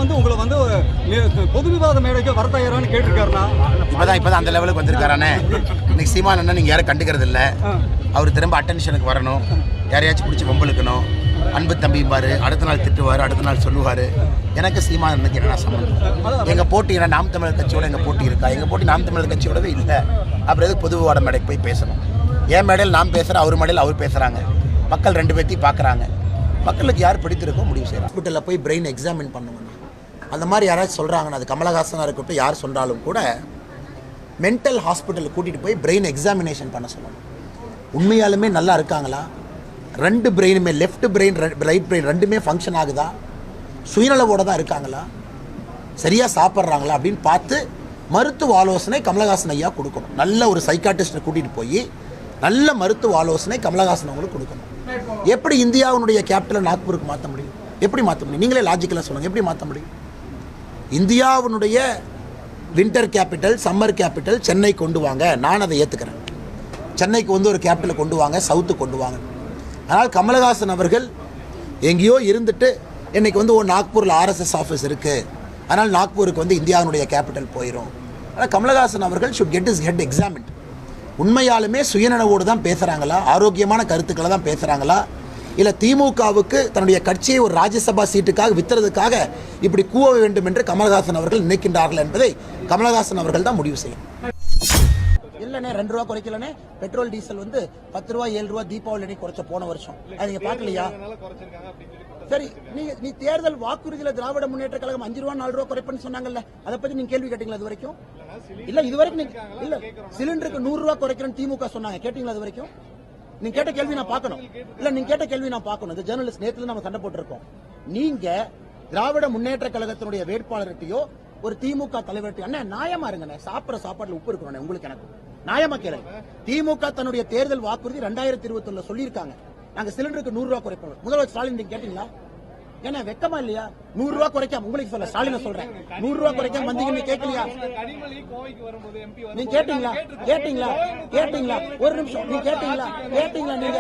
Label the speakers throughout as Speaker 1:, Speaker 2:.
Speaker 1: வந்து உங்களை வந்து பொது விவாத மேடைக்கு வர தயாரான்னு கேட்டிருக்காருண்ணா.
Speaker 2: இப்பதான் அந்த லெவலுக்கு வந்திருக்காரானே. இன்னைக்கு சீமான் அண்ணன் நீங்க யாரும் கண்டுக்கிறது இல்லை. அவர் திரும்ப அட்டென்ஷனுக்கு வரணும், யாரையாச்சும் பிடிச்சி வம்பளுக்கணும். அன்பு தம்பிம்பாரு, அடுத்த நாள் திட்டுவார், அடுத்த நாள் சொல்லுவார். எனக்கு சீமான் அண்ணனுக்கு என்ன சம்பந்தம்? எங்கள் போட்டி என்ன நாம் தமிழர் கட்சியோட எங்கள் போட்டி இருக்கா? எங்கள் போட்டி நாம் தமிழர் கட்சியோடவே இல்லை. அப்புறம் எதுக்கு பொது விவாத மேடைக்கு போய் பேசணும்? என் மேடையில் நான் பேசுகிறேன், அவர் மேடையில் அவர் பேசுகிறாங்க. மக்கள் ரெண்டு பேர்த்தையும் பார்க்குறாங்க. மக்களுக்கு யார் பிடித்திருக்கோ முடிவு செய்யலாம். ஹாஸ்பிட்டலில் போய் பிரெயின் எக்ஸாமின் பண்ணுவாங்க. அந்த மாதிரி யாராச்சும் சொல்கிறாங்கன்னா, அது கமலஹாசனாக இருக்கட்டும், யார் சொன்னாலும் கூட மென்டல் ஹாஸ்பிட்டலுக்கு கூட்டிகிட்டு போய் பிரெயின் எக்ஸாமினேஷன் பண்ண சொல்லணும். உண்மையாலுமே நல்லா இருக்காங்களா? ரெண்டு பிரெயினுமே, லெஃப்ட் பிரெயின் ரைட் பிரெயின் ரெண்டுமே ஃபங்க்ஷன் ஆகுதா? சுயநலவோடு தான் இருக்காங்களா? சரியாக சாப்பிட்றாங்களா அப்படின்னு பார்த்து மருத்துவ ஆலோசனை கமலஹாசன் ஐயா கொடுக்கணும். நல்ல ஒரு சைக்காட்டிஸ்ட்டை கூட்டிகிட்டு போய் நல்ல மருத்துவ ஆலோசனை கமலஹாசன் அவங்களுக்கு கொடுக்கணும். எப்படி இந்தியாவுடைய கேபிட்டலை நாக்பூருக்கு மாற்ற முடியும்? எப்படி மாற்ற முடியும்? நீங்களே லாஜிக்கலாக சொல்லுங்கள், எப்படி மாற்ற முடியும்? இந்தியாவுடைய winter capital, summer capital Chennai கொண்டு வாங்க, நான் அதை ஏற்றுக்கிறேன். சென்னைக்கு வந்து ஒரு கேபிட்டலை கொண்டு வாங்க, சவுத்து கொண்டு வாங்க. ஆனால் கமலஹாசன் அவர்கள் எங்கேயோ இருந்துட்டு இன்றைக்கி வந்து நாக்பூரில் ஆர்எஸ்எஸ் ஆஃபீஸ் இருக்குது, அதனால் நாக்பூருக்கு வந்து இந்தியாவுடைய கேபிட்டல் போயிடும். ஆனால் கமலஹாசன் அவர்கள் should get is head examined. உண்மையாலுமே சுயநலவோடு தான் பேசுகிறாங்களா? ஆரோக்கியமான கருத்துக்களை தான் பேசுகிறாங்களா? இல்லை திமுகவுக்கு தன்னுடைய கட்சியை ஒரு ராஜ்யசபா சீட்டுக்காக வித்துறதுக்காக இப்படி கூவ வேண்டும் என்று கமலஹாசன் அவர்கள் நினைக்கின்றார்கள் என்பதை கமலஹாசன் அவர்கள் தான் முடிவு செய்யும். இல்லைண்ணே 2 ரூபா குறைக்கலண்ணே. பெட்ரோல் டீசல் வந்து 10 ரூபா 7 ரூபா தீபாவளி குறைச்ச போன வருஷம். அது நீங்க பாக்கலையா? சரி, நீ தேர்தல் வாக்குறுதியில திராவிட முன்னேற்ற கழகம் 5 ரூபா 4 ரூபா குறைப்புன்னு சொன்னாங்கல்ல, அதை பத்தி நீங்க கேள்வி கேட்டீங்களா? அது வரைக்கும் இல்ல. இது வரைக்கும் இல்ல. சிலிண்டருக்கு 100 ரூபா குறைக்கிறேன்னு திமுக சொன்னாங்க, கேட்டீங்களா? அது வரைக்கும் நீங்க கேட்ட கேள்வி நான் பார்க்கணும். இல்ல, நீங்க கேட்ட கேள்வி நான் பார்க்கணும். இந்த ஜேர்னலிஸ்ட் நேத்துல நம்ம சண்டை போட்டிருக்கோம். நீங்க திராவிட முன்னேற்ற கழகத்தினுடைய வேட்பாளர்கிட்டயோ ஒரு திமுக தலைவர்கிட்ட அண்ணா நியாயமா இருங்க, சாப்பிட்ற சாப்பாடுல உப்பு இருக்கணும் உங்களுக்கு எனக்கு நியாயமா கேளுங்க. திமுக தன்னுடைய தேர்தல் வாக்குறுதி 2021 சொல்லியிருக்காங்க, நாங்க சிலிண்டருக்கு 100 ரூபா குறைப்போம். முதல்வர் ஸ்டாலின் நீங்க கேட்டீங்களா? ஏன்னா வெக்கமா இல்லையா? 100 ரூபா குறைக்காம உங்களுக்கு சொல்ல ஸ்டாலின் சொல்றேன், 100 ரூபா குறைக்காம வந்தீங்க கேட்கலையா? நீங்க கேட்டீங்களா? கேட்டீங்களா? கேட்டீங்களா? ஒரு நிமிஷம், நீங்க கேட்டீங்களா? கேட்டீங்களா? நீங்க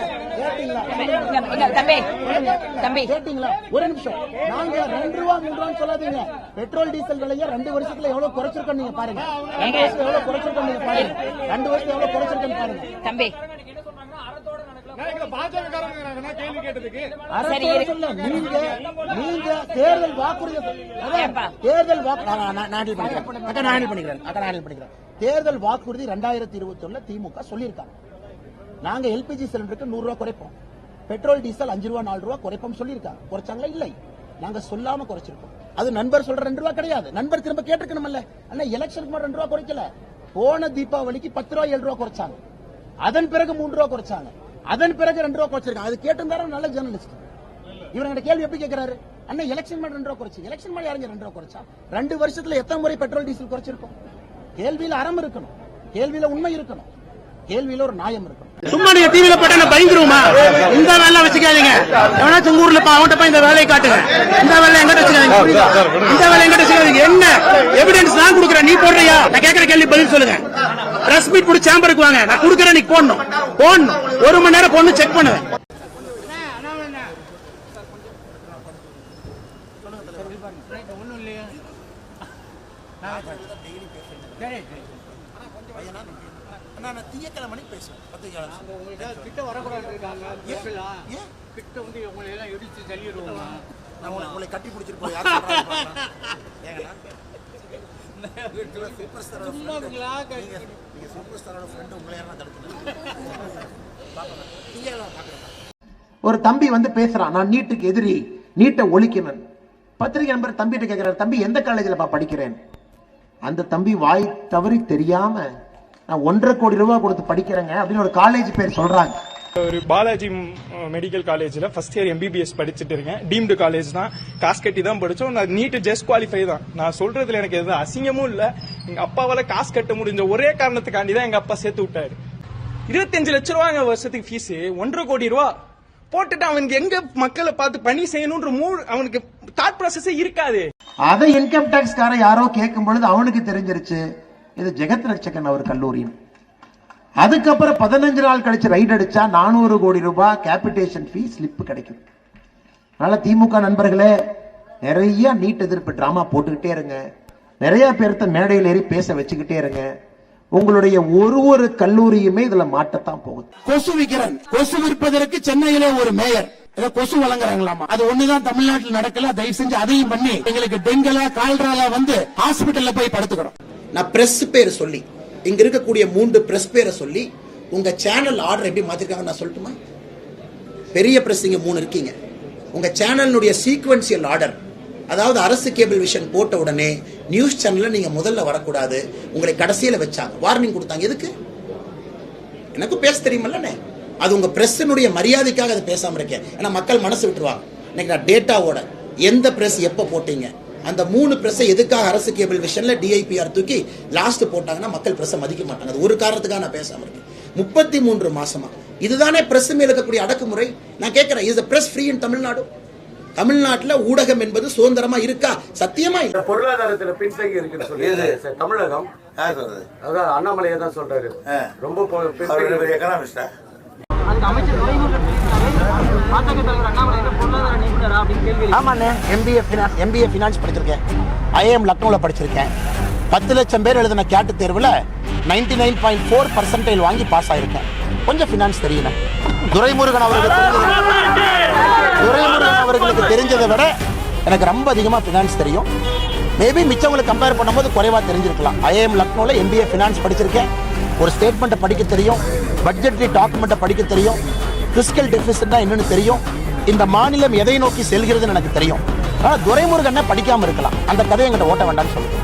Speaker 2: கேட்டீங்களா? ஒரு நிமிஷம். நாங்க 2 ரூபா 3 ரூபான்னு சொல்லாதீங்க. பெட்ரோல் டீசல் விலையை 2 வருஷத்துல எவ்வளவு குறைச்சிருக்கோம் நீங்க பாருங்க. 2 வருஷத்துல எவ்வளவு குறைச்சிருக்கோம் நீங்க பாருங்க. 2 வருஷத்துல எவ்வளவு குறைச்சிருக்கோம் பாருங்க. தம்பி தேர்தல் வாக்குறுதி தேர்தல் வாக்குறுதி 2021 திமுக சொல்லியிருக்காங்க. நாங்க எல்பிஜி சிலிண்டருக்கு 100 ரூபாய் குறைப்போம், பெட்ரோல் டீசல் 5 ரூபா 4 ரூபா குறைப்போம் சொல்லியிருக்காங்க. குறைச்சாங்களா? இல்லை, நாங்க சொல்லாம குறைச்சிருக்கோம். அது நண்பர் சொல்ற 2 ரூபா கிடையாது. நண்பர் திரும்ப கேட்டுக்கணும்ல. ஆனா எலெக்ஷனுக்கு 2 ரூபா குறைக்கல. போன தீபாவளிக்கு 10 ரூபா 7 ரூபா குறைச்சாங்க, அதன் பிறகு 3 ரூபா குறைச்சாங்க, அதன் பிறகு 2 ரூபா குறைச்சிருக்காங்க. அது கேட்டிருந்தாரு நல்ல ஜேர்னலிஸ்ட். இவங்க கேள்வி எப்படி கேட்கிறாரு? அண்ணா எலெக்ஷன் மேல 2 ரூபா குறைச்சு, எலெக்ஷன் மேல யாருங்க 2 ரூபா குறைச்சா? 2 வருஷத்துல எத்தனை முறை பெட்ரோல் டீசல் குறைச்சிருக்கோம்? கேள்வியில அறம் இருக்கணும், கேள்வியில உண்மை இருக்கணும், கேள்வியில ஒரு நியாயம் இருக்கணும்.
Speaker 3: சும்மா நீங்க டிவில போட்டா பயந்துருமா? இந்த வேலை வச்சுக்காதீங்க. எவனாச்சும் ஊர்ல அவன்கிட்ட போய் இந்த வேலையை காட்டுங்க. இந்த வேலை எங்கிட்ட வச்சுக்காதீங்க. இந்த வேலை எங்கிட்ட வச்சுக்காதீங்க. என்ன எவிடன்ஸ் நான் கொடுக்குறேன், நீ போடுறியா? நான் கேட்கிற கேள்வி பதில் சொல்லுங்க. பிரஸ் மீட் போட்டு சேம்பருக்கு வாங்க, நான் கொடுக்குறேன், நீ போடணும். 1 மணி நேரம் பொண்ணு செக் பண்ணுவேன்.
Speaker 2: திங்கக்கிழமை பேசுவேன்.
Speaker 4: கிட்ட வரக்கூடாது இருக்காங்க, கிட்ட வந்து உங்களை எல்லாம் இடிச்சு தள்ளிடுவோம்.
Speaker 2: உங்களை கட்டி பிடிச்சிருப்போம். ஒரு தம்பி வந்து பேசுறான், நான் நீட்டுக்கு எதிரி, நீட்டை ஒழிக்கணும். பத்திரிகை நம்பர் தம்பிகிட்ட கேட்கிறார், தம்பி எந்த காலேஜில் படிக்கிறேன்? அந்த தம்பி வாய் தவறி தெரியாம நான் 1.5 கோடி ரூபாய் கொடுத்து படிக்கிறேங்க அப்படின்னு ஒரு காலேஜ் பேர் சொல்றாங்க.
Speaker 5: ஒரு பாலாஜி மெடிக்கல் காலேஜ்ல ஃபர்ஸ்ட் இயர் MBBS படிச்சுட்டு இருக்கேன். டீம்டு காலேஜ் தான், காசு கட்டி தான் படிச்சோம். நான் நீட் ஜஸ்ட் குவாலிஃபை தான். நான் சொல்றதுல எனக்கு எதுவும் அசிங்கமும் இல்ல. எங்க அப்பாவால காசு கட்ட முடிஞ்ச ஒரே காரணத்துக்காண்டி தான் எங்க அப்பா சேர்த்து விட்டாரு. 25 லட்சம் ரூபாங்க வருஷத்துக்கு ஃபீஸ். 1.5 கோடி ரூபாய் போட்டுட்டு அவனுக்கு எங்க மக்களை பார்த்து பணி செய்யணும்ன்ற அவனுக்கு தாட் ப்ராசஸே இருக்காது.
Speaker 2: அதை இன்கம் டாக்ஸ் கார யாரோ கேட்கும் பொழுது அவனுக்கு தெரிஞ்சிருச்சு இது ஜெகத் ரட்சகன் அவர் கல்லூரி. அதுக்கப்புறம் 15 நாள் கழிச்சு ரைட் அடிச்சா 400 கோடி ரூபாய் கேபிடேஷன் ஃபீஸ் ஸ்லிப் கிடைக்கும். அதனால திமுக நண்பர்களே,
Speaker 6: நிறைய நீட் எதிர்ப்பு டிராமா போட்டுக்கிட்டே இருங்க, நிறைய பேர்த்த மேடையில் ஏறி பேச வச்சுக்கிட்டே இருங்க. உங்களுடைய ஒரு கல்லூரியுமே இதுல மாட்டத்தான் போகுது.
Speaker 3: கொசு விக்கிறன், கொசு விற்பதற்கு சென்னையில ஒரு மேயர் ஏதோ கொசு வழங்குறாங்களாமா. அது ஒண்ணுதான் தமிழ்நாட்டில் நடக்கல. தயவு செஞ்சு அதையும் பண்ணி எங்களுக்கு டெங்கலா கால்ராலா வந்து ஹாஸ்பிட்டல்ல போய் படுத்துக்கிறோம்.
Speaker 2: நான் பிரஸ் பேரை சொல்லி, இங்க இருக்கக்கூடிய 3 பிரஸ் பேரை சொல்லி உங்க சேனல் ஆர்டர் எப்படி மாத்திருக்காங்க நான் சொல்லட்டுமா? பெரிய பிரஸ் இங்க 3 இருக்கீங்க. உங்க சேனலுடைய சீக்வென்சியல் ஆர்டர், அதாவது அரசு கேபிள் விஷன் போட்ட உடனே நியூஸ் சேனல்ல நீங்க முதல்ல வரக்கூடாது, உங்களை கடைசியில வச்சாங்க, வார்னிங் கொடுத்தாங்க. எதுக்கு? எனக்கு பேச தெரியுமல்ல. அது உங்க பிரஸ்னுடைய மரியாதைக்காக அதை பேசாம இருக்கேன். ஏன்னா மக்கள் மனசு விட்டுருவாங்க. இன்னைக்கு நான் டேட்டாவோட எந்த பிரஸ் எப்ப போட்டீங்க, அந்த 3 பிரஸ்ஸை எதுக்காக அரசு கேபிள் விஷன்ல டிஐபிஆர் தூக்கி லாஸ்ட் போட்டாங்கன்னா மக்கள் பிரஸ் மதிக்க மாட்டாங்க. அது ஒரு காரணத்துக்காக நான் பேசாம இருக்கேன். 33 மாசமா இதுதானே பிரஸ் மேல இருக்கக்கூடிய அடக்குமுறை. நான் கேட்கிறேன், இஸ் தி பிரஸ் ஃப்ரீ இன் தமிழ்நாடு? தமிழ்நாட்டில் ஊடகம் என்பது சுதந்திரமா இருக்கா? சத்தியமா இல்ல.
Speaker 7: பொருளாதாரத்துல பின்தங்கி இருக்குன்னு சொல்லி தமிழகம் அதான் அண்ணாமலையை தான் சொல்றாரு. ரொம்ப பின்தங்கி எக்கனாமிஸ்டா.
Speaker 4: அதுக்கு அமைச்சர் பாஜக தலைவர் அண்ணாமலை பொருளாதார நிபுணரா அப்படின்னு கேள்வி.
Speaker 2: ஆமாண்ணே, எம்பிஏ ஃபினான்ஸ் படிச்சிருக்கேன், ஐஏஎம் லக்னோவில் படிச்சிருக்கேன். 10 லட்சம் பேர் எழுதின கேட்டு தேர்வில் 99.4% வாங்கி பாஸ் ஆயிருக்கேன். கொஞ்சம் ஃபினான்ஸ் தெரியல. துரைமுருகன் அவர்களுக்கு தெரிஞ்சதை விட எனக்கு ரொம்ப அதிகமாக ஃபினான்ஸ் தெரியும். மேபி மிச்சவங்களுக்கு கம்பேர் பண்ணும்போது குறைவாக தெரிஞ்சிருக்கலாம். ஐஏஎம் லக்னோவில் எம்பிஏ ஃபினான்ஸ் படிச்சிருக்கேன். ஒரு ஸ்டேட்மெண்ட்டை படிக்க தெரியும், பட்ஜெட்ரி டாக்குமெண்ட்டை படிக்க தெரியும், பிஸ்கல் டெபிசிட்னா என்னன்னு தெரியும், இந்த மாநிலம் எதை நோக்கி செல்கிறதுன்னு எனக்கு தெரியும். ஆனால் துரைமுருகனை படிக்காமல் இருக்கலாம். அந்த கதையை என்கிட்ட ஓட்ட வேண்டாம்னு சொல்லுங்க.